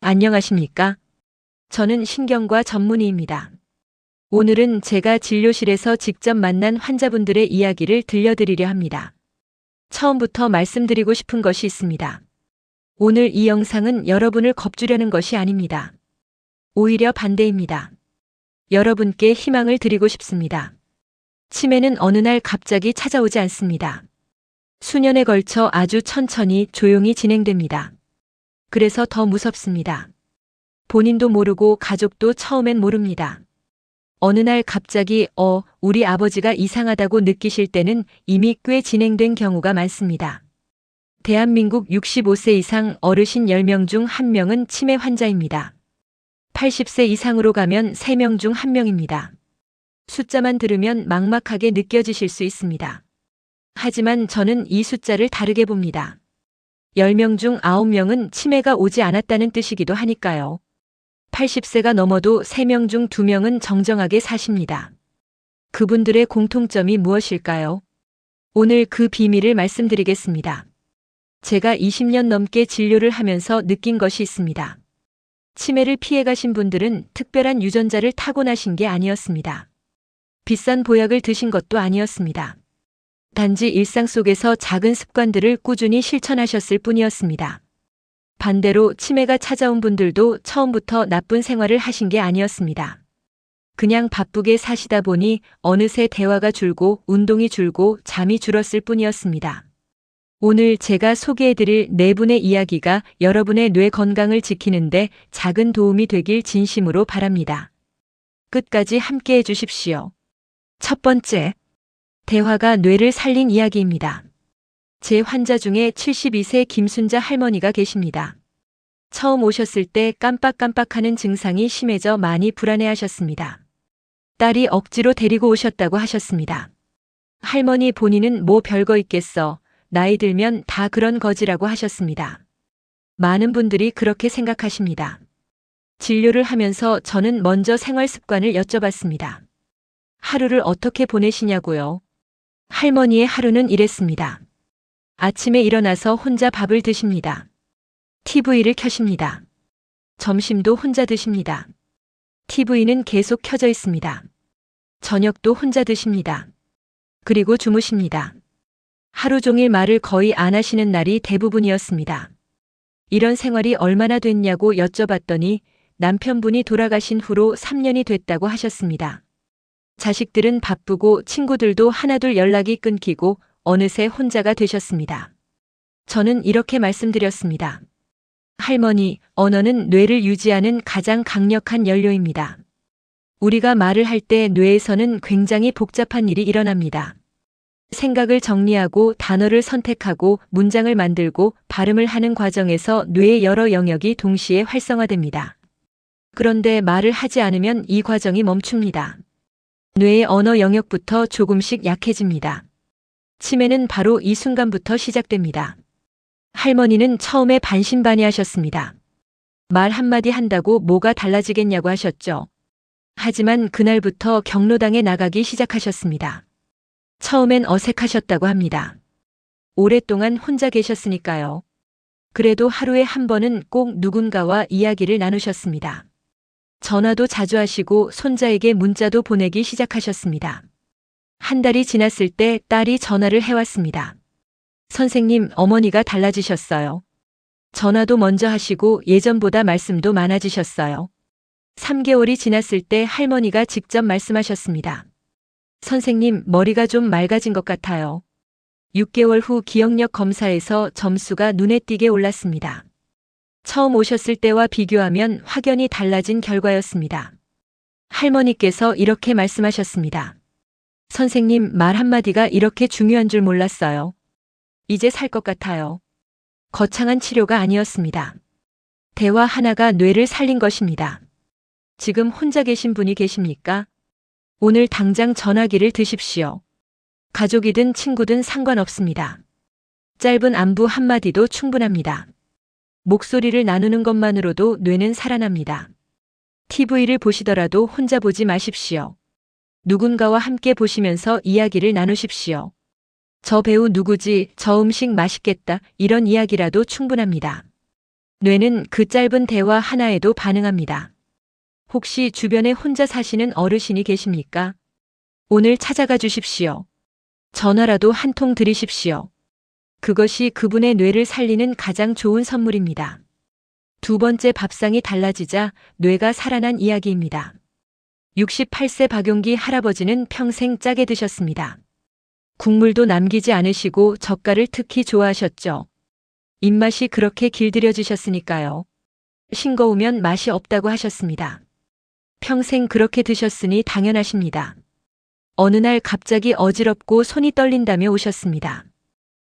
안녕하십니까? 저는 신경과 전문의입니다. 오늘은 제가 진료실에서 직접 만난 환자분들의 이야기를 들려드리려 합니다. 처음부터 말씀드리고 싶은 것이 있습니다. 오늘 이 영상은 여러분을 겁주려는 것이 아닙니다. 오히려 반대입니다. 여러분께 희망을 드리고 싶습니다. 치매는 어느 날 갑자기 찾아오지 않습니다. 수년에 걸쳐 아주 천천히 조용히 진행됩니다. 그래서 더 무섭습니다. 본인도 모르고 가족도 처음엔 모릅니다. 어느 날 갑자기 우리 아버지가 이상하다고 느끼실 때는 이미 꽤 진행된 경우가 많습니다. 대한민국 65세 이상 어르신 10명 중 1명은 치매 환자입니다. 80세 이상으로 가면 3명 중 1명입니다. 숫자만 들으면 막막하게 느껴지실 수 있습니다. 하지만 저는 이 숫자를 다르게 봅니다. 10명 중 9명은 치매가 오지 않았다는 뜻이기도 하니까요. 80세가 넘어도 3명 중 2명은 정정하게 사십니다. 그분들의 공통점이 무엇일까요? 오늘 그 비밀을 말씀드리겠습니다. 제가 20년 넘게 진료를 하면서 느낀 것이 있습니다. 치매를 피해가신 분들은 특별한 유전자를 타고나신 게 아니었습니다. 비싼 보약을 드신 것도 아니었습니다. 단지 일상 속에서 작은 습관들을 꾸준히 실천하셨을 뿐이었습니다. 반대로 치매가 찾아온 분들도 처음부터 나쁜 생활을 하신 게 아니었습니다. 그냥 바쁘게 사시다 보니 어느새 대화가 줄고 운동이 줄고 잠이 줄었을 뿐이었습니다. 오늘 제가 소개해드릴 4분의 이야기가 여러분의 뇌 건강을 지키는데 작은 도움이 되길 진심으로 바랍니다. 끝까지 함께 해주십시오. 첫 번째, 대화가 뇌를 살린 이야기입니다. 제 환자 중에 72세 김순자 할머니가 계십니다. 처음 오셨을 때 깜빡깜빡하는 증상이 심해져 많이 불안해하셨습니다. 딸이 억지로 데리고 오셨다고 하셨습니다. 할머니 본인은 뭐 별거 있겠어. 나이 들면 다 그런 거지라고 하셨습니다. 많은 분들이 그렇게 생각하십니다. 진료를 하면서 저는 먼저 생활 습관을 여쭤봤습니다. 하루를 어떻게 보내시냐고요? 할머니의 하루는 이랬습니다. 아침에 일어나서 혼자 밥을 드십니다. TV를 켜십니다. 점심도 혼자 드십니다. TV는 계속 켜져 있습니다. 저녁도 혼자 드십니다. 그리고 주무십니다. 하루 종일 말을 거의 안 하시는 날이 대부분이었습니다. 이런 생활이 얼마나 됐냐고 여쭤봤더니 남편분이 돌아가신 후로 3년이 됐다고 하셨습니다. 자식들은 바쁘고 친구들도 하나둘 연락이 끊기고 어느새 혼자가 되셨습니다. 저는 이렇게 말씀드렸습니다. 할머니, 언어는 뇌를 유지하는 가장 강력한 연료입니다. 우리가 말을 할 때 뇌에서는 굉장히 복잡한 일이 일어납니다. 생각을 정리하고 단어를 선택하고 문장을 만들고 발음을 하는 과정에서 뇌의 여러 영역이 동시에 활성화됩니다. 그런데 말을 하지 않으면 이 과정이 멈춥니다. 뇌의 언어 영역부터 조금씩 약해집니다. 치매는 바로 이 순간부터 시작됩니다. 할머니는 처음에 반신반의하셨습니다. 말 한마디 한다고 뭐가 달라지겠냐고 하셨죠. 하지만 그날부터 경로당에 나가기 시작하셨습니다. 처음엔 어색하셨다고 합니다. 오랫동안 혼자 계셨으니까요. 그래도 하루에 한 번은 꼭 누군가와 이야기를 나누셨습니다. 전화도 자주 하시고 손자에게 문자도 보내기 시작하셨습니다. 한 달이 지났을 때 딸이 전화를 해왔습니다. 선생님, 어머니가 달라지셨어요. 전화도 먼저 하시고 예전보다 말씀도 많아지셨어요. 3개월이 지났을 때 할머니가 직접 말씀하셨습니다. 선생님, 머리가 좀 맑아진 것 같아요. 6개월 후 기억력 검사에서 점수가 눈에 띄게 올랐습니다. 처음 오셨을 때와 비교하면 확연히 달라진 결과였습니다. 할머니께서 이렇게 말씀하셨습니다. 선생님, 말 한마디가 이렇게 중요한 줄 몰랐어요. 이제 살 것 같아요. 거창한 치료가 아니었습니다. 대화 하나가 뇌를 살린 것입니다. 지금 혼자 계신 분이 계십니까? 오늘 당장 전화기를 드십시오. 가족이든 친구든 상관없습니다. 짧은 안부 한마디도 충분합니다. 목소리를 나누는 것만으로도 뇌는 살아납니다. TV를 보시더라도 혼자 보지 마십시오. 누군가와 함께 보시면서 이야기를 나누십시오. 저 배우 누구지? 저 음식 맛있겠다. 이런 이야기라도 충분합니다. 뇌는 그 짧은 대화 하나에도 반응합니다. 혹시 주변에 혼자 사시는 어르신이 계십니까? 오늘 찾아가 주십시오. 전화라도 한 통 드리십시오. 그것이 그분의 뇌를 살리는 가장 좋은 선물입니다. 두 번째 밥상이 달라지자 뇌가 살아난 이야기입니다. 68세 박용기 할아버지는 평생 짜게 드셨습니다. 국물도 남기지 않으시고 젓갈을 특히 좋아하셨죠. 입맛이 그렇게 길들여지셨으니까요. 싱거우면 맛이 없다고 하셨습니다. 평생 그렇게 드셨으니 당연하십니다. 어느 날 갑자기 어지럽고 손이 떨린다며 오셨습니다.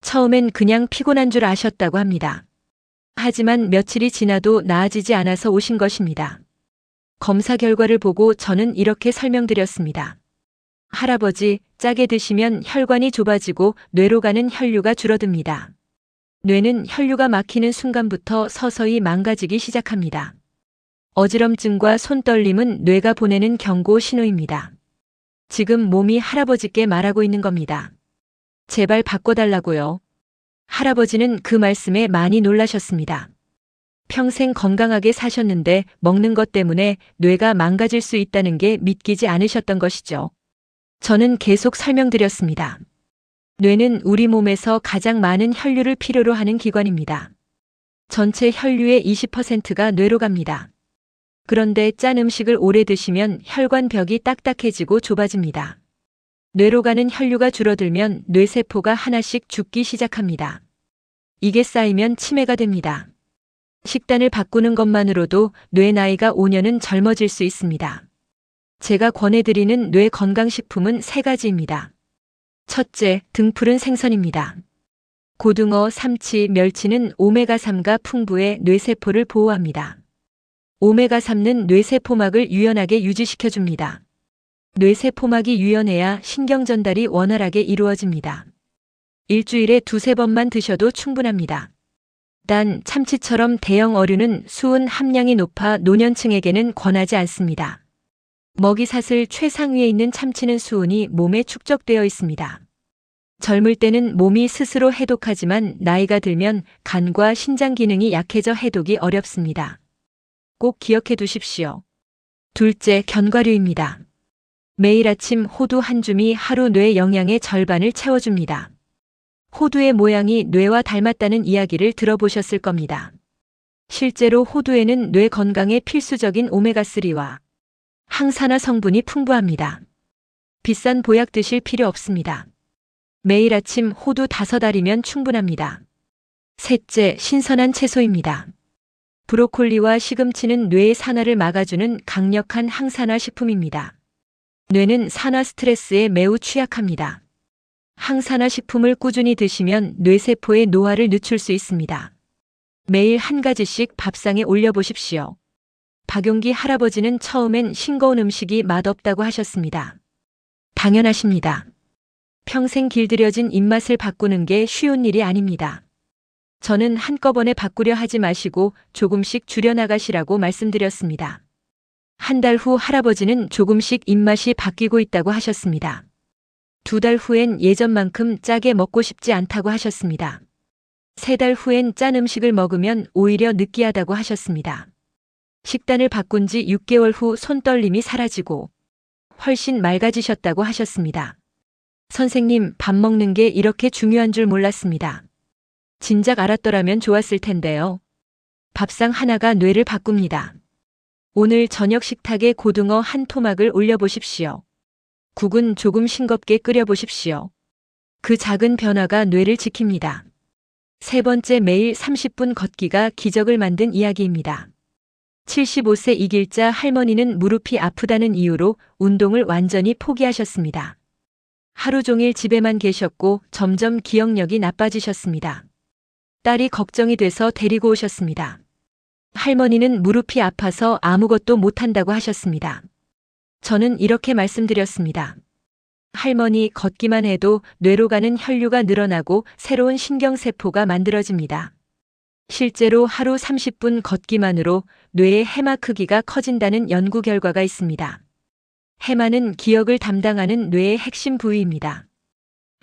처음엔 그냥 피곤한 줄 아셨다고 합니다. 하지만 며칠이 지나도 나아지지 않아서 오신 것입니다. 검사 결과를 보고 저는 이렇게 설명드렸습니다. 할아버지, 짜게 드시면 혈관이 좁아지고 뇌로 가는 혈류가 줄어듭니다. 뇌는 혈류가 막히는 순간부터 서서히 망가지기 시작합니다. 어지럼증과 손떨림은 뇌가 보내는 경고 신호입니다. 지금 몸이 할아버지께 말하고 있는 겁니다. 제발 바꿔달라고요. 할아버지는 그 말씀에 많이 놀라셨습니다. 평생 건강하게 사셨는데 먹는 것 때문에 뇌가 망가질 수 있다는 게 믿기지 않으셨던 것이죠. 저는 계속 설명드렸습니다. 뇌는 우리 몸에서 가장 많은 혈류를 필요로 하는 기관입니다. 전체 혈류의 20%가 뇌로 갑니다. 그런데 짠 음식을 오래 드시면 혈관벽이 딱딱해지고 좁아집니다. 뇌로 가는 혈류가 줄어들면 뇌세포가 하나씩 죽기 시작합니다. 이게 쌓이면 치매가 됩니다. 식단을 바꾸는 것만으로도 뇌 나이가 5년은 젊어질 수 있습니다. 제가 권해드리는 뇌 건강식품은 3가지입니다. 첫째, 등푸른 생선입니다. 고등어, 삼치, 멸치는 오메가3가 풍부해 뇌세포를 보호합니다. 오메가3는 뇌세포막을 유연하게 유지시켜줍니다. 뇌세포막이 유연해야 신경 전달이 원활하게 이루어집니다. 일주일에 2~3번만 드셔도 충분합니다. 단 참치처럼 대형 어류는 수은 함량이 높아 노년층에게는 권하지 않습니다. 먹이사슬 최상위에 있는 참치는 수은이 몸에 축적되어 있습니다. 젊을 때는 몸이 스스로 해독하지만 나이가 들면 간과 신장 기능이 약해져 해독이 어렵습니다. 꼭 기억해 두십시오. 둘째, 견과류입니다. 매일 아침 호두 한 줌이 하루 뇌 영양의 절반을 채워줍니다. 호두의 모양이 뇌와 닮았다는 이야기를 들어보셨을 겁니다. 실제로 호두에는 뇌 건강에 필수적인 오메가3와 항산화 성분이 풍부합니다. 비싼 보약 드실 필요 없습니다. 매일 아침 호두 5알이면 충분합니다. 셋째, 신선한 채소입니다. 브로콜리와 시금치는 뇌의 산화를 막아주는 강력한 항산화 식품입니다. 뇌는 산화 스트레스에 매우 취약합니다. 항산화 식품을 꾸준히 드시면 뇌세포의 노화를 늦출 수 있습니다. 매일 한 가지씩 밥상에 올려보십시오. 박용기 할아버지는 처음엔 싱거운 음식이 맛없다고 하셨습니다. 당연하십니다. 평생 길들여진 입맛을 바꾸는 게 쉬운 일이 아닙니다. 저는 한꺼번에 바꾸려 하지 마시고 조금씩 줄여나가시라고 말씀드렸습니다. 한 달 후 할아버지는 조금씩 입맛이 바뀌고 있다고 하셨습니다. 2달 후엔 예전만큼 짜게 먹고 싶지 않다고 하셨습니다. 3달 후엔 짠 음식을 먹으면 오히려 느끼하다고 하셨습니다. 식단을 바꾼 지 6개월 후 손떨림이 사라지고 훨씬 맑아지셨다고 하셨습니다. 선생님, 밥 먹는 게 이렇게 중요한 줄 몰랐습니다. 진작 알았더라면 좋았을 텐데요. 밥상 하나가 뇌를 바꿉니다. 오늘 저녁 식탁에 고등어 한 토막을 올려보십시오. 국은 조금 싱겁게 끓여보십시오. 그 작은 변화가 뇌를 지킵니다. 세 번째, 매일 30분 걷기가 기적을 만든 이야기입니다. 75세 이길자 할머니는 무릎이 아프다는 이유로 운동을 완전히 포기하셨습니다. 하루 종일 집에만 계셨고 점점 기억력이 나빠지셨습니다. 딸이 걱정이 돼서 데리고 오셨습니다. 할머니는 무릎이 아파서 아무것도 못한다고 하셨습니다. 저는 이렇게 말씀드렸습니다. 할머니, 걷기만 해도 뇌로 가는 혈류가 늘어나고 새로운 신경세포가 만들어집니다. 실제로 하루 30분 걷기만으로 뇌의 해마 크기가 커진다는 연구 결과가 있습니다. 해마는 기억을 담당하는 뇌의 핵심 부위입니다.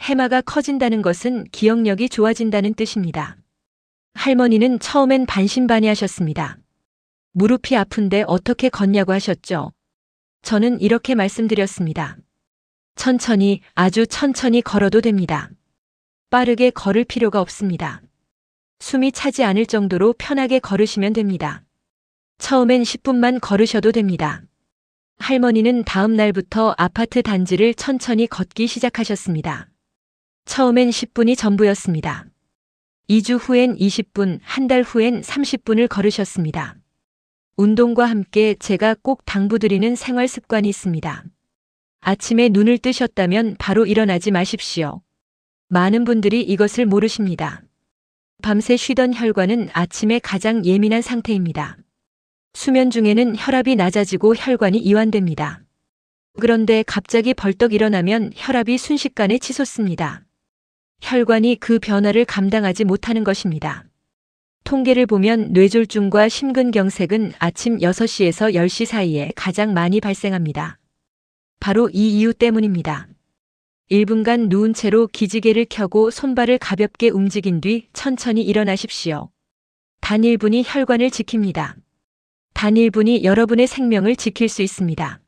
해마가 커진다는 것은 기억력이 좋아진다는 뜻입니다. 할머니는 처음엔 반신반의하셨습니다. 무릎이 아픈데 어떻게 걷냐고 하셨죠. 저는 이렇게 말씀드렸습니다. 천천히, 아주 천천히 걸어도 됩니다. 빠르게 걸을 필요가 없습니다. 숨이 차지 않을 정도로 편하게 걸으시면 됩니다. 처음엔 10분만 걸으셔도 됩니다. 할머니는 다음 날부터 아파트 단지를 천천히 걷기 시작하셨습니다. 처음엔 10분이 전부였습니다. 2주 후엔 20분, 한 달 후엔 30분을 걸으셨습니다. 운동과 함께 제가 꼭 당부드리는 생활 습관이 있습니다. 아침에 눈을 뜨셨다면 바로 일어나지 마십시오. 많은 분들이 이것을 모르십니다. 밤새 쉬던 혈관은 아침에 가장 예민한 상태입니다. 수면 중에는 혈압이 낮아지고 혈관이 이완됩니다. 그런데 갑자기 벌떡 일어나면 혈압이 순식간에 치솟습니다. 혈관이 그 변화를 감당하지 못하는 것입니다. 통계를 보면 뇌졸중과 심근경색은 아침 6시에서 10시 사이에 가장 많이 발생합니다. 바로 이 이유 때문입니다. 1분간 누운 채로 기지개를 켜고 손발을 가볍게 움직인 뒤 천천히 일어나십시오. 단 1분이 혈관을 지킵니다. 단 1분이 여러분의 생명을 지킬 수 있습니다.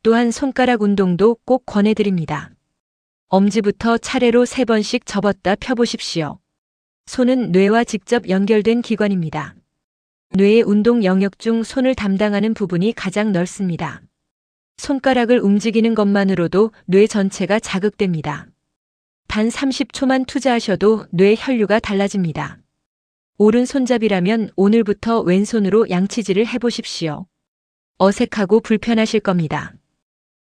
또한 손가락 운동도 꼭 권해드립니다. 엄지부터 차례로 3번씩 접었다 펴보십시오. 손은 뇌와 직접 연결된 기관입니다. 뇌의 운동 영역 중 손을 담당하는 부분이 가장 넓습니다. 손가락을 움직이는 것만으로도 뇌 전체가 자극됩니다. 단 30초만 투자하셔도 뇌 혈류가 달라집니다. 오른손잡이라면 오늘부터 왼손으로 양치질을 해보십시오. 어색하고 불편하실 겁니다.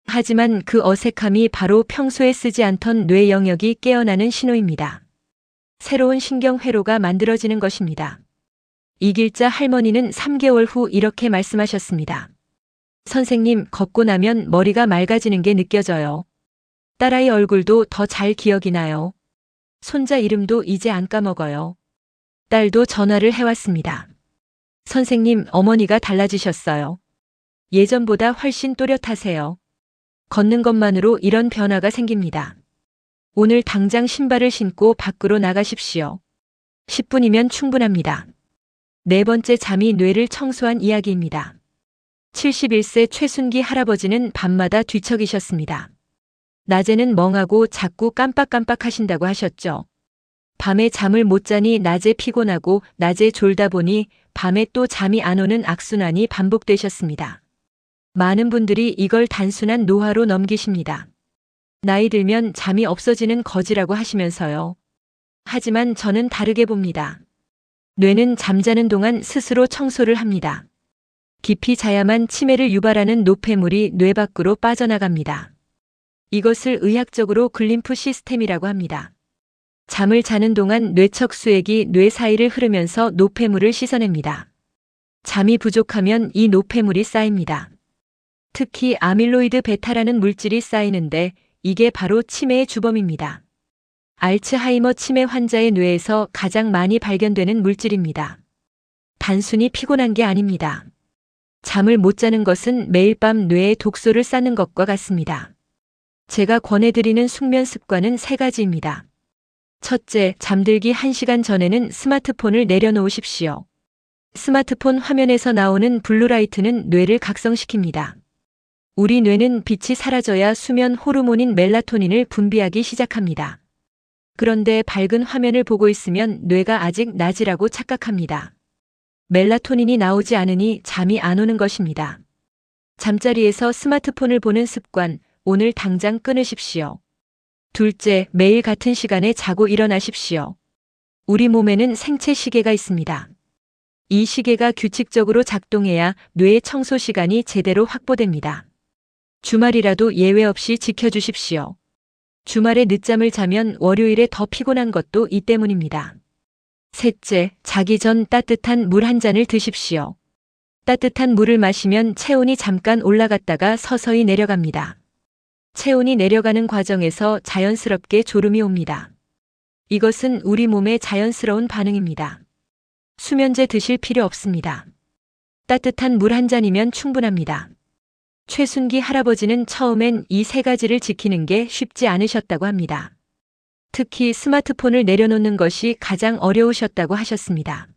하지만 그 어색함이 바로 평소에 쓰지 않던 뇌 영역이 깨어나는 신호입니다. 새로운 신경회로가 만들어지는 것입니다. 이길자 할머니는 3개월 후 이렇게 말씀하셨습니다. 선생님, 걷고 나면 머리가 맑아지는 게 느껴져요. 딸아이 얼굴도 더 잘 기억이 나요. 손자 이름도 이제 안 까먹어요. 딸도 전화를 해왔습니다. 선생님, 어머니가 달라지셨어요. 예전보다 훨씬 또렷하세요. 걷는 것만으로 이런 변화가 생깁니다. 오늘 당장 신발을 신고 밖으로 나가십시오. 10분이면 충분합니다. 4번째, 잠이 뇌를 청소한 이야기입니다. 71세 최순기 할아버지는 밤마다 뒤척이셨습니다. 낮에는 멍하고 자꾸 깜빡깜빡 하신다고 하셨죠. 밤에 잠을 못 자니 낮에 피곤하고 낮에 졸다 보니 밤에 또 잠이 안 오는 악순환이 반복되셨습니다. 많은 분들이 이걸 단순한 노화로 넘기십니다. 나이 들면 잠이 없어지는 거지라고 하시면서요. 하지만 저는 다르게 봅니다. 뇌는 잠자는 동안 스스로 청소를 합니다. 깊이 자야만 치매를 유발하는 노폐물이 뇌 밖으로 빠져나갑니다. 이것을 의학적으로 글림프 시스템이라고 합니다. 잠을 자는 동안 뇌척 수액이 뇌 사이를 흐르면서 노폐물을 씻어냅니다. 잠이 부족하면 이 노폐물이 쌓입니다. 특히 아밀로이드 베타라는 물질이 쌓이는데 이게 바로 치매의 주범입니다. 알츠하이머 치매 환자의 뇌에서 가장 많이 발견되는 물질입니다. 단순히 피곤한 게 아닙니다. 잠을 못 자는 것은 매일 밤 뇌에 독소를 쌓는 것과 같습니다. 제가 권해드리는 숙면 습관은 3가지입니다. 첫째, 잠들기 1시간 전에는 스마트폰을 내려놓으십시오. 스마트폰 화면에서 나오는 블루라이트는 뇌를 각성시킵니다. 우리 뇌는 빛이 사라져야 수면 호르몬인 멜라토닌을 분비하기 시작합니다. 그런데 밝은 화면을 보고 있으면 뇌가 아직 낮이라고 착각합니다. 멜라토닌이 나오지 않으니 잠이 안 오는 것입니다. 잠자리에서 스마트폰을 보는 습관, 오늘 당장 끊으십시오. 둘째, 매일 같은 시간에 자고 일어나십시오. 우리 몸에는 생체 시계가 있습니다. 이 시계가 규칙적으로 작동해야 뇌의 청소 시간이 제대로 확보됩니다. 주말이라도 예외 없이 지켜주십시오. 주말에 늦잠을 자면 월요일에 더 피곤한 것도 이 때문입니다. 셋째, 자기 전 따뜻한 물 한 잔을 드십시오. 따뜻한 물을 마시면 체온이 잠깐 올라갔다가 서서히 내려갑니다. 체온이 내려가는 과정에서 자연스럽게 졸음이 옵니다. 이것은 우리 몸의 자연스러운 반응입니다. 수면제 드실 필요 없습니다. 따뜻한 물 한 잔이면 충분합니다. 최순기 할아버지는 처음엔 이 3가지를 지키는 게 쉽지 않으셨다고 합니다. 특히 스마트폰을 내려놓는 것이 가장 어려우셨다고 하셨습니다.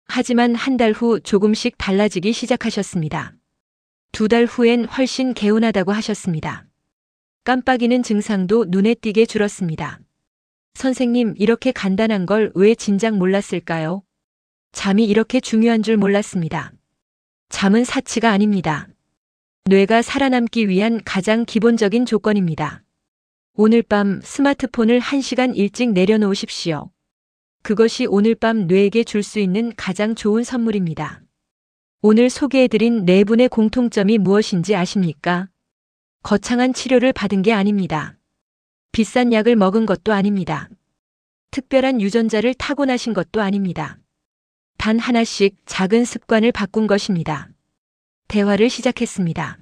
하지만 한 달 후 조금씩 달라지기 시작하셨습니다. 2달 후엔 훨씬 개운하다고 하셨습니다. 깜빡이는 증상도 눈에 띄게 줄었습니다. 선생님, 이렇게 간단한 걸 왜 진작 몰랐을까요? 잠이 이렇게 중요한 줄 몰랐습니다. 잠은 사치가 아닙니다. 뇌가 살아남기 위한 가장 기본적인 조건입니다. 오늘 밤 스마트폰을 1시간 일찍 내려놓으십시오. 그것이 오늘 밤 뇌에게 줄 수 있는 가장 좋은 선물입니다. 오늘 소개해드린 4분의 공통점이 무엇인지 아십니까? 거창한 치료를 받은 게 아닙니다. 비싼 약을 먹은 것도 아닙니다. 특별한 유전자를 타고나신 것도 아닙니다. 단 하나씩 작은 습관을 바꾼 것입니다. 대화를 시작했습니다.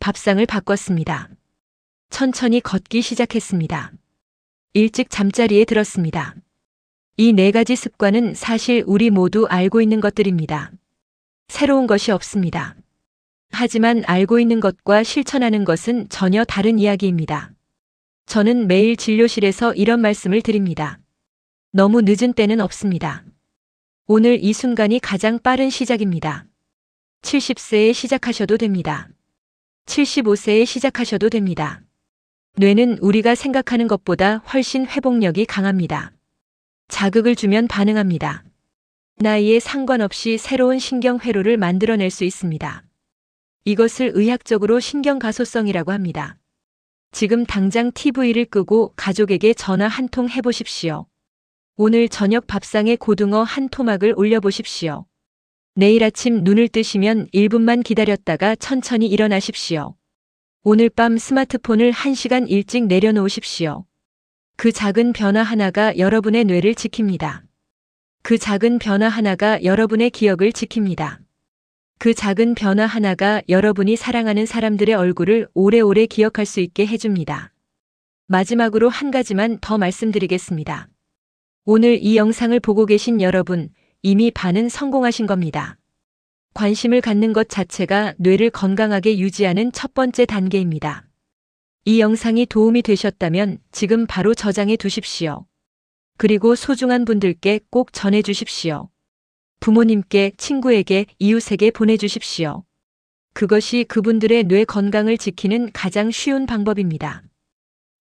밥상을 바꿨습니다. 천천히 걷기 시작했습니다. 일찍 잠자리에 들었습니다. 이 4가지 습관은 사실 우리 모두 알고 있는 것들입니다. 새로운 것이 없습니다. 하지만 알고 있는 것과 실천하는 것은 전혀 다른 이야기입니다. 저는 매일 진료실에서 이런 말씀을 드립니다. 너무 늦은 때는 없습니다. 오늘 이 순간이 가장 빠른 시작입니다. 70세에 시작하셔도 됩니다. 75세에 시작하셔도 됩니다. 뇌는 우리가 생각하는 것보다 훨씬 회복력이 강합니다. 자극을 주면 반응합니다. 나이에 상관없이 새로운 신경회로를 만들어낼 수 있습니다. 이것을 의학적으로 신경가소성이라고 합니다. 지금 당장 TV를 끄고 가족에게 전화 한 통 해보십시오. 오늘 저녁 밥상에 고등어 한 토막을 올려보십시오. 내일 아침 눈을 뜨시면 1분만 기다렸다가 천천히 일어나십시오. 오늘 밤 스마트폰을 1시간 일찍 내려놓으십시오. 그 작은 변화 하나가 여러분의 뇌를 지킵니다. 그 작은 변화 하나가 여러분의 기억을 지킵니다. 그 작은 변화 하나가 여러분이 사랑하는 사람들의 얼굴을 오래오래 기억할 수 있게 해줍니다. 마지막으로 한 가지만 더 말씀드리겠습니다. 오늘 이 영상을 보고 계신 여러분, 이미 반은 성공하신 겁니다. 관심을 갖는 것 자체가 뇌를 건강하게 유지하는 첫 번째 단계입니다. 이 영상이 도움이 되셨다면 지금 바로 저장해 두십시오. 그리고 소중한 분들께 꼭 전해 주십시오. 부모님께, 친구에게, 이웃에게 보내주십시오. 그것이 그분들의 뇌 건강을 지키는 가장 쉬운 방법입니다.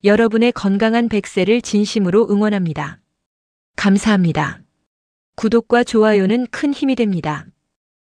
여러분의 건강한 100세를 진심으로 응원합니다. 감사합니다. 구독과 좋아요는 큰 힘이 됩니다.